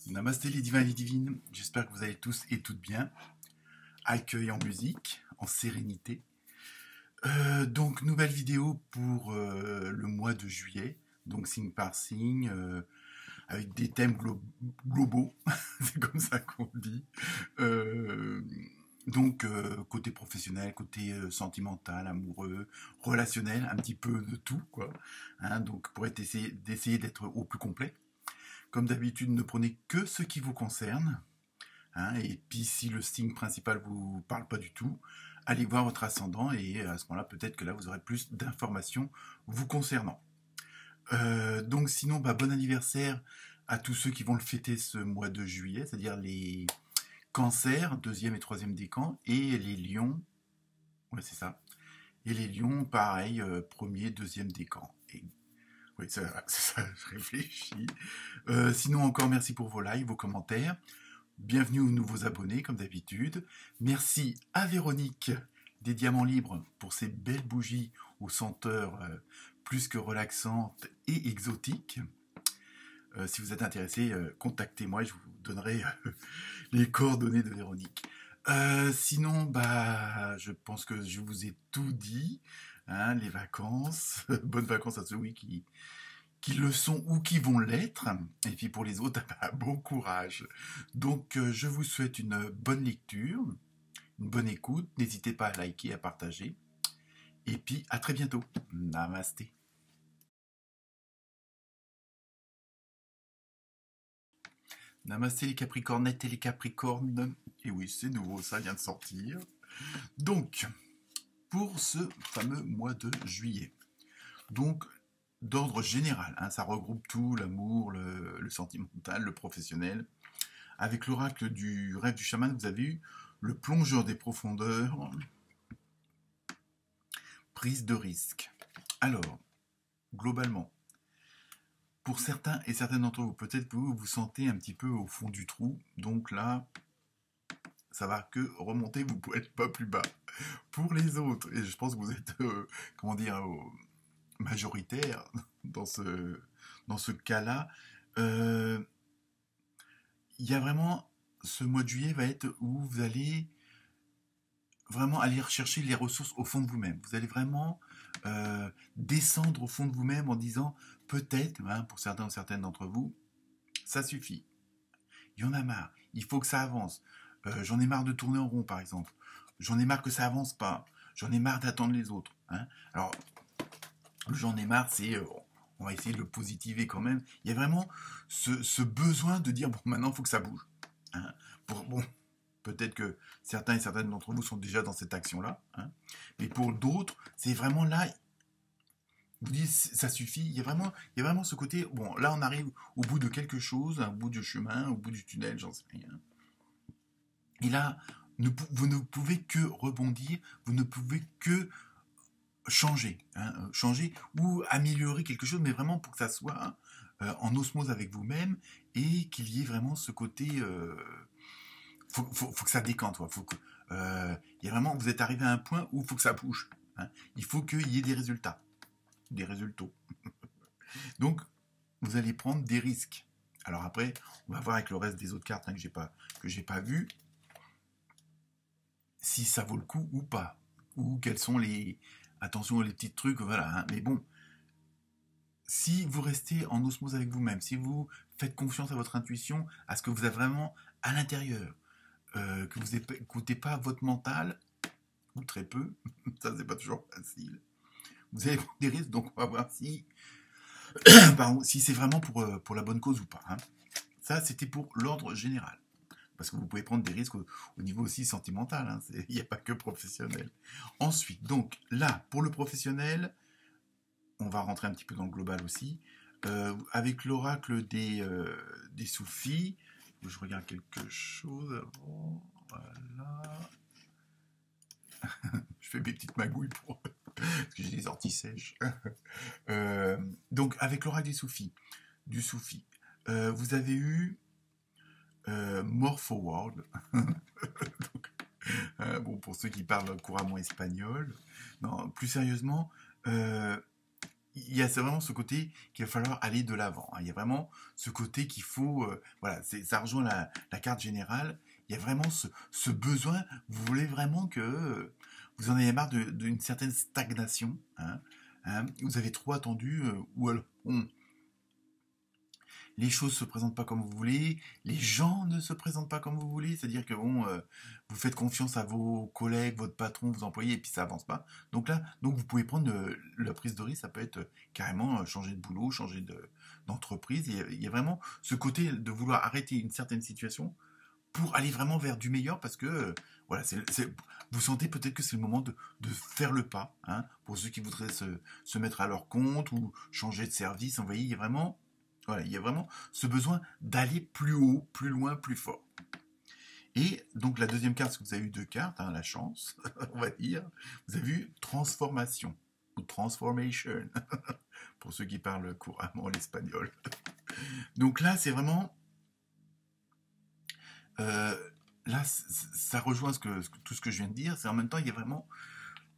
Namasté les divins et les divines, j'espère que vous allez tous et toutes bien. Accueil en musique, en sérénité. Donc nouvelle vidéo pour le mois de juillet, donc signe par signe, avec des thèmes globaux, c'est comme ça qu'on dit. Euh, côté professionnel, côté sentimental, amoureux, relationnel, un petit peu de tout, quoi. Hein, donc pour d'essayer d'être au plus complet. Comme d'habitude, ne prenez que ce qui vous concerne. Hein, et puis si le signe principal vous parle pas du tout, allez voir votre ascendant et à ce moment-là, peut-être que là, vous aurez plus d'informations vous concernant. Donc sinon, bon anniversaire à tous ceux qui vont le fêter ce mois de juillet, c'est-à-dire les cancers, deuxième et troisième décan, et les lions, ouais c'est ça, et les lions, pareil, premier, deuxième décan. Et oui, ça, je réfléchis. Sinon, encore merci pour vos likes, vos commentaires. Bienvenue aux nouveaux abonnés, comme d'habitude. Merci à Véronique des Diamants Libres pour ces belles bougies aux senteurs plus que relaxantes et exotiques. Si vous êtes intéressé, contactez-moi et je vous donnerai les coordonnées de Véronique. Sinon, je pense que je vous ai tout dit. Hein, les vacances. Bonnes vacances à ceux qui le sont ou qui vont l'être. Et puis pour les autres, bon courage. Donc je vous souhaite une bonne lecture, une bonne écoute. N'hésitez pas à liker, à partager. Et puis à très bientôt. Namasté. Namasté les Capricornettes et les Capricornes. Et oui, c'est nouveau, ça vient de sortir. Donc, pour ce fameux mois de juillet. Donc, d'ordre général, hein, ça regroupe tout, l'amour, le sentimental, le professionnel. Avec l'oracle du rêve du chaman, vous avez eu le plongeur des profondeurs, prise de risque. Alors, globalement, pour certains et certaines d'entre vous, peut-être que vous vous sentez un petit peu au fond du trou, donc là, ça va que remonter, vous pouvez être pas plus bas. Pour les autres, et je pense que vous êtes, majoritaire dans ce cas-là, il y a vraiment, ce mois de juillet va être où vous allez vraiment aller rechercher les ressources au fond de vous-même. Vous allez vraiment descendre au fond de vous-même en disant, peut-être, hein, pour certains ou certaines d'entre vous, ça suffit. Il y en a marre. Il faut que ça avance. J'en ai marre de tourner en rond, par exemple. J'en ai marre que ça avance pas. J'en ai marre d'attendre les autres. Hein. Alors, j'en ai marre, c'est... on va essayer de le positiver quand même. Il y a vraiment ce besoin de dire, bon, maintenant, il faut que ça bouge. Hein. Peut-être que certains et certaines d'entre vous sont déjà dans cette action-là. Hein. Mais pour d'autres, c'est vraiment là... Vous dites, ça suffit. Il y a vraiment ce côté... Bon, là, on arrive au bout de quelque chose, au bout du chemin, au bout du tunnel, j'en sais rien. Et là, vous ne pouvez que rebondir, vous ne pouvez que changer, hein, changer ou améliorer quelque chose, mais vraiment pour que ça soit en osmose avec vous-même et qu'il y ait vraiment ce côté... faut que ça décante, faut que, y a vraiment, vous êtes arrivé à un point où il faut que ça bouge. Hein, il faut qu'il y ait des résultats. Donc, vous allez prendre des risques. Alors après, on va voir avec le reste des autres cartes, hein, que j'ai pas vu, si ça vaut le coup ou pas, ou quels sont les... Attention les petits trucs, voilà. Hein. Mais bon, si vous restez en osmose avec vous-même, si vous faites confiance à votre intuition, à ce que vous avez vraiment à l'intérieur, que vous n'écoutez pas votre mental, ou très peu, ça c'est pas toujours facile, vous allez prendre des risques, donc on va voir si, si c'est vraiment pour la bonne cause ou pas. Hein. Ça, c'était pour l'ordre général. Parce que vous pouvez prendre des risques au niveau aussi sentimental. Hein. Il n'y a pas que professionnel. Ensuite, donc là, pour le professionnel, on va rentrer un petit peu dans le global aussi. Avec l'oracle des soufis, je regarde quelque chose avant. Voilà. Je fais mes petites magouilles parce que j'ai des orties sèches. Donc, avec l'oracle du soufi, vous avez eu More Forward. Donc, pour ceux qui parlent couramment espagnol. Non, plus sérieusement, il c'est vraiment ce côté qu'il va falloir aller de l'avant, hein. Il y a vraiment ce côté qu'il faut, voilà, ça rejoint la carte générale. Il y a vraiment ce besoin. Vous voulez vraiment que vous en ayez marre d'une certaine stagnation, hein, hein. Vous avez trop attendu, ou alors les choses se présentent pas comme vous voulez, les gens ne se présentent pas comme vous voulez, c'est-à-dire que bon, vous faites confiance à vos collègues, votre patron, vos employés, et puis ça avance pas. Donc là, donc vous pouvez prendre la prise de risque, ça peut être carrément changer de boulot, changer d'entreprise. Il y a vraiment ce côté de vouloir arrêter une certaine situation pour aller vraiment vers du meilleur, parce que voilà, vous sentez peut-être que c'est le moment de faire le pas, hein, pour ceux qui voudraient se mettre à leur compte ou changer de service. Vous voyez, il y a vraiment, voilà, il y a vraiment ce besoin d'aller plus haut, plus loin, plus fort. Et donc la deuxième carte, parce que vous avez eu deux cartes, hein, la chance, on va dire, vous avez eu transformation ou transformation, pour ceux qui parlent couramment l'espagnol. Donc là, c'est vraiment là, ça rejoint tout ce que je viens de dire. C'est en même temps, il y a vraiment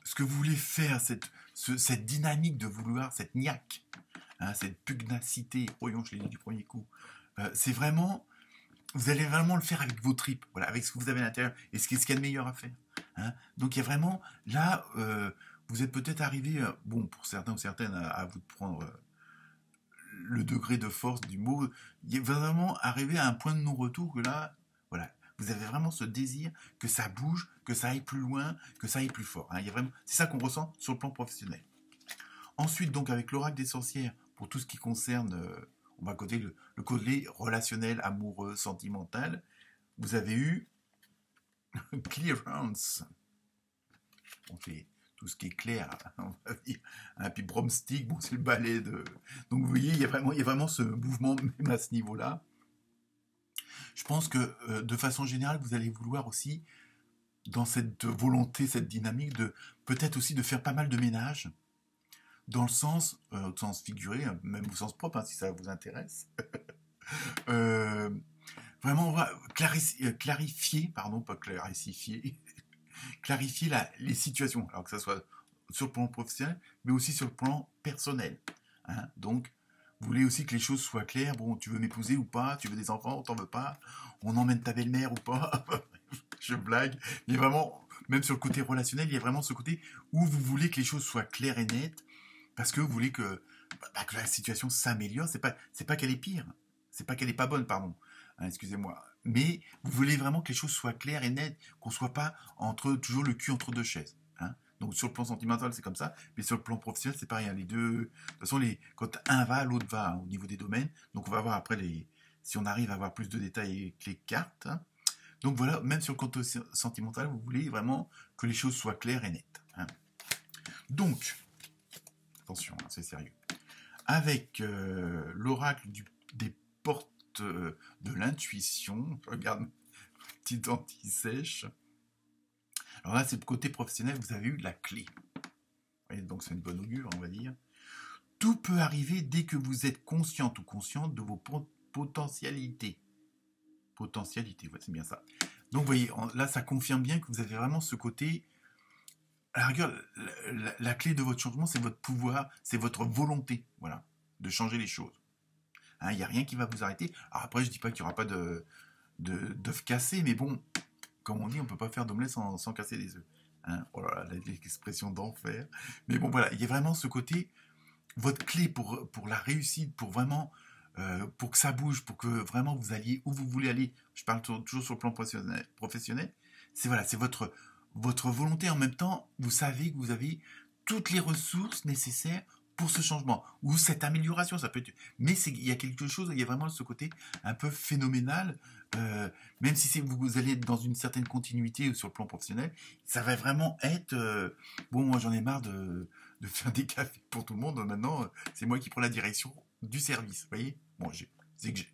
ce que vous voulez faire, cette dynamique de vouloir, cette niaque, hein, cette pugnacité. Voyons, je l'ai dit du premier coup. C'est vraiment, vous allez vraiment le faire avec vos tripes, voilà, avec ce que vous avez à l'intérieur et ce qu'il y a de meilleur à faire, hein. Donc il y a vraiment, là, vous êtes peut-être arrivé, bon, pour certains ou certaines, à vous de prendre le degré de force du mot, il est vraiment arrivé à un point de non-retour que là, voilà, vous avez vraiment ce désir que ça bouge, que ça aille plus loin, que ça aille plus fort, hein. Il y a vraiment, c'est ça qu'on ressent sur le plan professionnel. Ensuite, donc, avec l'oracle des sorcières, pour tout ce qui concerne, on va côté le côté relationnel, amoureux, sentimental, vous avez eu Clearance. On fait tout ce qui est clair, on va dire. Hein, puis Bromstick, bon, c'est le ballet de. Donc vous voyez, il y a vraiment ce mouvement, même à ce niveau-là. Je pense que de façon générale, vous allez vouloir aussi, dans cette volonté, cette dynamique, de peut-être aussi de faire pas mal de ménage, dans le sens, au sens figuré, même au sens propre, hein, si ça vous intéresse. euh, Vraiment, on va clarifier, pardon, pas clarifier, clarifier les situations, alors que ça soit sur le plan professionnel, mais aussi sur le plan personnel, hein. Donc, vous voulez aussi que les choses soient claires. Bon, tu veux m'épouser ou pas? Tu veux des enfants ou t'en veux pas? On emmène ta belle-mère ou pas? Je blague. Il y a vraiment, même sur le côté relationnel, il y a vraiment ce côté où vous voulez que les choses soient claires et nettes, parce que vous voulez que la situation s'améliore. C'est pas qu'elle est pire, c'est pas qu'elle est pas bonne, pardon, hein, excusez-moi. Mais vous voulez vraiment que les choses soient claires et nettes, qu'on soit pas toujours le cul entre deux chaises, hein. Donc sur le plan sentimental, c'est comme ça, mais sur le plan professionnel, c'est pareil, hein. Les deux, de toute façon, quand un va, l'autre va, hein, au niveau des domaines. Donc on va voir après si on arrive à avoir plus de détails avec les cartes, hein. Donc voilà, même sur le côté sentimental, vous voulez vraiment que les choses soient claires et nettes, hein. Donc, attention, hein, c'est sérieux. Avec l'oracle des portes de l'intuition, je regarde petite anti-sèche. Alors là, c'est le côté professionnel, vous avez eu la clé. Et donc c'est une bonne augure, on va dire. Tout peut arriver dès que vous êtes consciente ou consciente de vos potentialités. Potentialités, ouais, c'est bien ça. Donc vous voyez, là, ça confirme bien que vous avez vraiment ce côté. À la rigueur, la clé de votre changement, c'est votre pouvoir, c'est votre volonté, voilà, de changer les choses. Il n'y a rien qui va vous arrêter. Alors après, je dis pas qu'il n'y aura pas d'œufs cassés, mais bon, comme on dit, on ne peut pas faire d'omelette sans casser les œufs, hein. Oh là là, l'expression d'enfer. Mais bon, voilà, il y a vraiment ce côté, votre clé pour la réussite, pour vraiment, pour que ça bouge, pour que vraiment vous alliez où vous voulez aller. Je parle toujours sur le plan professionnel. C'est voilà, c'est votre volonté. En même temps, vous savez que vous avez toutes les ressources nécessaires pour ce changement ou cette amélioration. Ça peut être, mais il y a quelque chose, il y a vraiment ce côté un peu phénoménal. Même si vous allez être dans une certaine continuité sur le plan professionnel, ça va vraiment être bon. Moi, j'en ai marre de faire des cafés pour tout le monde. Maintenant, c'est moi qui prends la direction du service. Vous voyez, bon,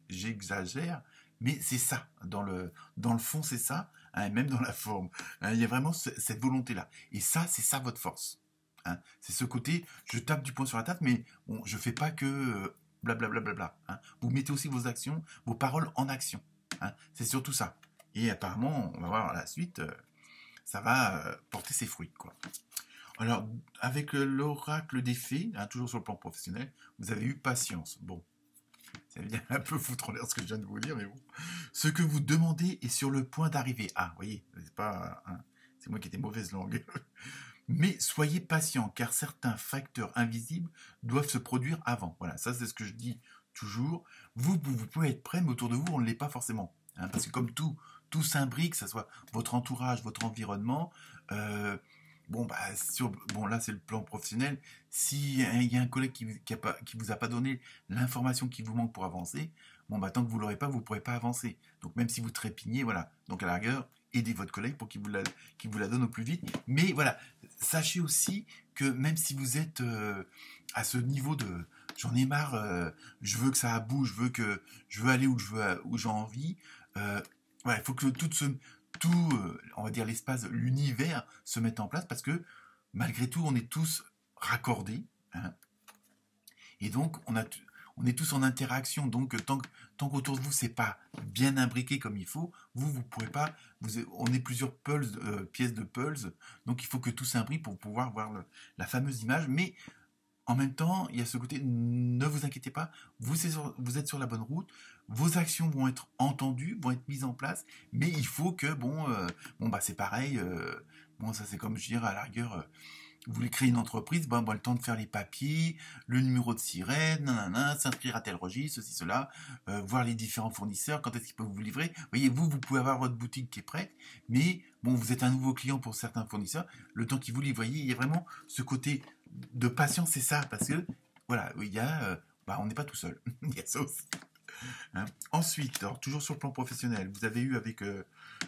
j'exagère, mais c'est ça. Dans le fond, c'est ça, hein, même dans la forme, hein, il y a vraiment cette volonté-là. Et ça, c'est ça votre force, hein. C'est ce côté, je tape du poing sur la table, mais bon, je fais pas que blablabla. Bla, bla, bla, hein. Vous mettez aussi vos actions, vos paroles en action, hein. C'est surtout ça. Et apparemment, on va voir la suite, ça va porter ses fruits, quoi. Alors, avec l'oracle des fées, hein, toujours sur le plan professionnel, vous avez eu patience. Bon, ça veut dire un peu foutre en l'air ce que je viens de vous dire, mais bon. Ce que vous demandez est sur le point d'arriver. Ah, vous voyez, c'est pas, hein, c'est moi qui étais mauvaise langue. Mais soyez patient, car certains facteurs invisibles doivent se produire avant. Voilà, ça c'est ce que je dis toujours. Vous pouvez être prêt, mais autour de vous, on ne l'est pas forcément. Hein, parce que comme tout s'imbrique, que ce soit votre entourage, votre environnement. Bon, bah, bon, là c'est le plan professionnel. Si y a un collègue qui vous a pas donné l'information qui vous manque pour avancer, bon, bah, tant que vous l'aurez pas, vous ne pourrez pas avancer. Donc même si vous trépignez, voilà. Donc à la rigueur, aidez votre collègue pour qu'il vous la donne au plus vite. Mais voilà, sachez aussi que même si vous êtes à ce niveau de j'en ai marre, je veux que ça bouge, je veux aller où j'ai envie, voilà, il faut que on va dire l'espace, l'univers se mette en place parce que malgré tout, on est tous raccordés, hein, et donc on est tous en interaction. Donc tant qu'autour de vous c'est pas bien imbriqué comme il faut, vous pourrez pas. On est plusieurs pièces de puzzle, donc il faut que tout s'imbrique pour pouvoir voir la fameuse image. Mais en même temps, il y a ce côté, ne vous inquiétez pas, vous êtes sur la bonne route, vos actions vont être entendues, vont être mises en place, mais il faut que, bon bah c'est pareil, bon ça c'est comme je dirais à la rigueur, vous voulez créer une entreprise, bon, le temps de faire les papiers, le numéro de sirène, nanana, s'inscrire à tel registre, ceci, cela, voir les différents fournisseurs, quand est-ce qu'ils peuvent vous livrer. Vous voyez, vous pouvez avoir votre boutique qui est prête, mais bon, vous êtes un nouveau client pour certains fournisseurs, le temps qu'ils vous livrent, vous voyez, il y a vraiment ce côté de patience, c'est ça, parce que, voilà, il y a, on n'est pas tout seul, il y a ça aussi. Hein. Ensuite, alors, toujours sur le plan professionnel, vous avez eu avec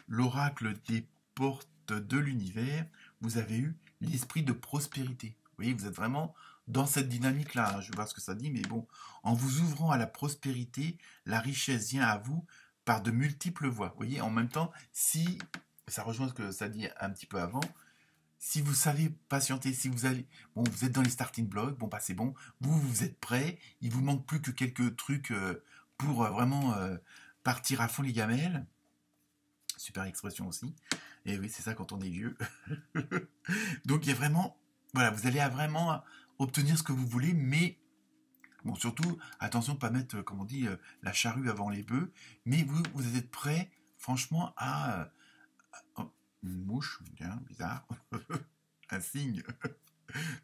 l'oracle des portes de l'univers, vous avez eu l'esprit de prospérité. Vous voyez, vous êtes vraiment dans cette dynamique-là. Hein. Je vais voir ce que ça dit, mais bon, en vous ouvrant à la prospérité, la richesse vient à vous par de multiples voies. Vous voyez, en même temps, si, ça rejoint ce que ça dit un petit peu avant, si vous savez patienter, si vous allez, bon, vous êtes dans les starting blocks, bon, bah c'est bon, vous êtes prêts, il vous manque plus que quelques trucs pour vraiment partir à fond les gamelles. Super expression aussi. Et oui, c'est ça quand on est vieux. Donc il y a vraiment, voilà, vous allez vraiment obtenir ce que vous voulez, mais bon, surtout, attention de ne pas mettre, comme on dit, la charrue avant les bœufs, mais vous êtes prêts, franchement, à... une mouche, tiens, bizarre, un signe.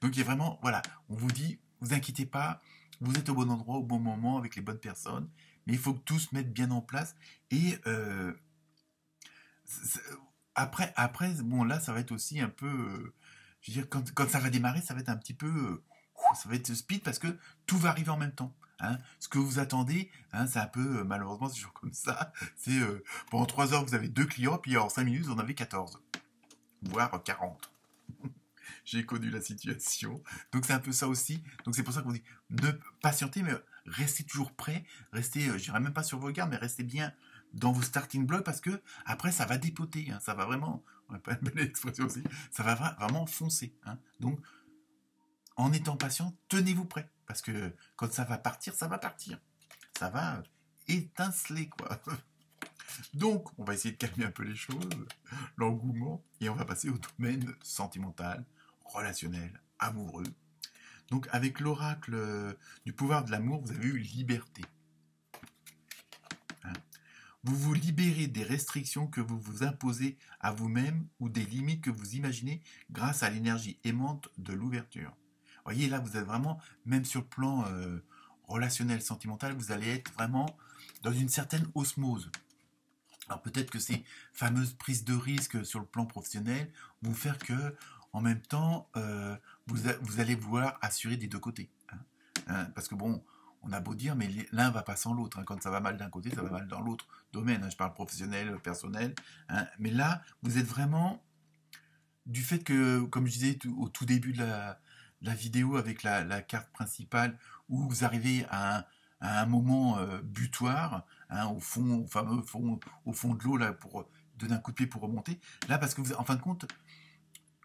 Donc il y a vraiment, voilà, on vous dit, vous inquiétez pas, vous êtes au bon endroit, au bon moment, avec les bonnes personnes, mais il faut que tout se mette bien en place, et... après, bon, là, ça va être aussi un peu. Je veux dire, quand ça va démarrer, ça va être un petit peu. Ça va être speed parce que tout va arriver en même temps. Hein. Ce que vous attendez, hein, c'est un peu. Malheureusement, c'est toujours comme ça. C'est pendant 3 heures, vous avez 2 clients, puis en 5 minutes, vous en avez 14. Voire 40. J'ai connu la situation. Donc, c'est un peu ça aussi. Donc, c'est pour ça qu'on dit ne patientez, mais restez toujours prêt. Restez, je dirais même pas sur vos gardes, mais restez bien dans vos starting blocks parce que après ça va dépoter, hein, ça va vraiment, on n'a pas une belle expression aussi, ça va vraiment foncer. Hein. Donc en étant patient, tenez-vous prêt parce que quand ça va partir, ça va étinceler quoi. Donc on va essayer de calmer un peu les choses, l'engouement, et on va passer au domaine sentimental, relationnel, amoureux. Donc avec l'oracle du pouvoir de l'amour, vous avez eu liberté. Hein. Vous vous libérez des restrictions que vous vous imposez à vous-même ou des limites que vous imaginez grâce à l'énergie aimante de l'ouverture. Vous voyez, là, vous êtes vraiment, même sur le plan relationnel, sentimental, vous allez être vraiment dans une certaine osmose. Alors peut-être que ces fameuses prises de risque sur le plan professionnel vont faire que, en même temps, vous allez vouloir assurer des deux côtés. Hein, parce que bon, on a beau dire, mais l'un va pas sans l'autre. Hein. Quand ça va mal d'un côté, ça va mal dans l'autre domaine. Hein. Je parle professionnel, personnel. Hein. Mais là, vous êtes vraiment du fait que, comme je disais au tout début de la vidéo avec la carte principale, où vous arrivez à un moment butoir, hein, au fameux fond, au fond de l'eau là pour donner un coup de pied pour remonter. Là, parce que en fin de compte,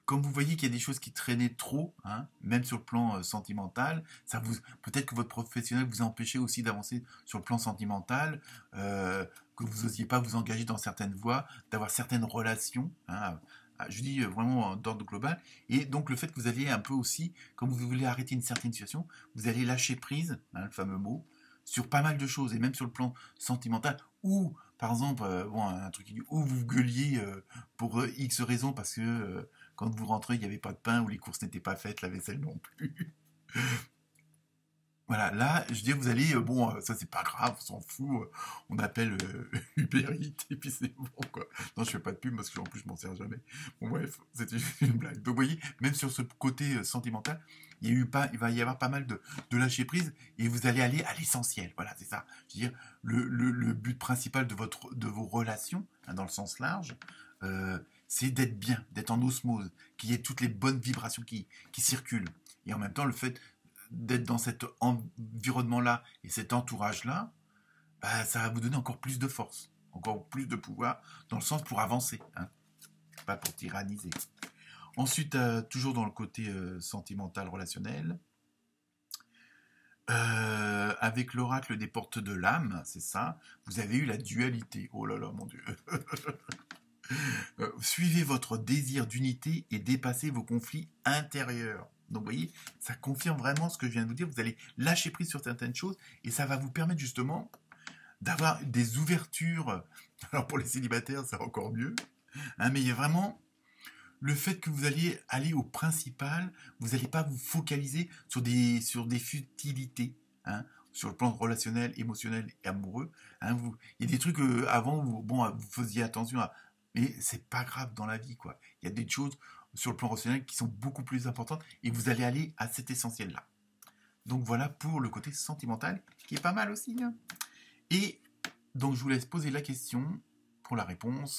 comme vous voyez qu'il y a des choses qui traînaient trop, hein, même sur le plan sentimental, peut-être que votre professionnel vous a empêché aussi d'avancer sur le plan sentimental, que vous n'osiez pas vous engager dans certaines voies, d'avoir certaines relations, hein, Je dis vraiment d'ordre global. Et donc le fait que vous alliez un peu aussi, quand vous voulez arrêter une certaine situation, vous allez lâcher prise, hein, le fameux mot, sur pas mal de choses, et même sur le plan sentimental, ou par exemple, bon, un truc où vous gueuliez pour X raisons parce que quand vous rentrez, il n'y avait pas de pain, ou les courses n'étaient pas faites, la vaisselle non plus. Voilà, là, je dis, vous allez, bon, ça c'est pas grave, on s'en fout, on appelle Uber Eats et puis c'est bon, quoi. Non, je fais pas de pub parce que en plus je m'en sers jamais. Bon, bref, c'était juste une blague. Donc, vous voyez, même sur ce côté sentimental, il va y avoir pas mal de lâcher prise et vous allez aller à l'essentiel. Voilà, c'est ça. Je veux dire, le but principal de vos relations, hein, dans le sens large, c'est d'être bien, d'être en osmose, qu'il y ait toutes les bonnes vibrations qui circulent. Et en même temps, le fait d'être dans cet environnement-là et cet entourage-là, bah, ça va vous donner encore plus de force, encore plus de pouvoir, dans le sens pour avancer, hein, pas pour tyranniser. Ensuite, toujours dans le côté sentimental, relationnel, avec l'oracle des portes de l'âme, c'est ça, vous avez eu la dualité. Oh là là, mon Dieu. Suivez votre désir d'unité et dépassez vos conflits intérieurs. Donc vous voyez, ça confirme vraiment ce que je viens de vous dire. Vous allez lâcher prise sur certaines choses et ça va vous permettre justement d'avoir des ouvertures. Alors pour les célibataires, c'est encore mieux. Hein, mais il y a vraiment le fait que vous alliez aller au principal. Vous n'allez pas vous focaliser sur des futilités. Hein, sur le plan relationnel, émotionnel et amoureux. Hein, il y a des trucs avant, vous faisiez attention à... Mais c'est pas grave dans la vie, quoi. Il y a des choses sur le plan relationnel qui sont beaucoup plus importantes et vous allez aller à cet essentiel-là. Donc voilà pour le côté sentimental, qui est pas mal aussi. Hein. Et donc je vous laisse poser la question pour la réponse.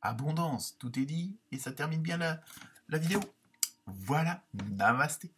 Abondance, tout est dit, et ça termine bien la vidéo. Voilà, namasté.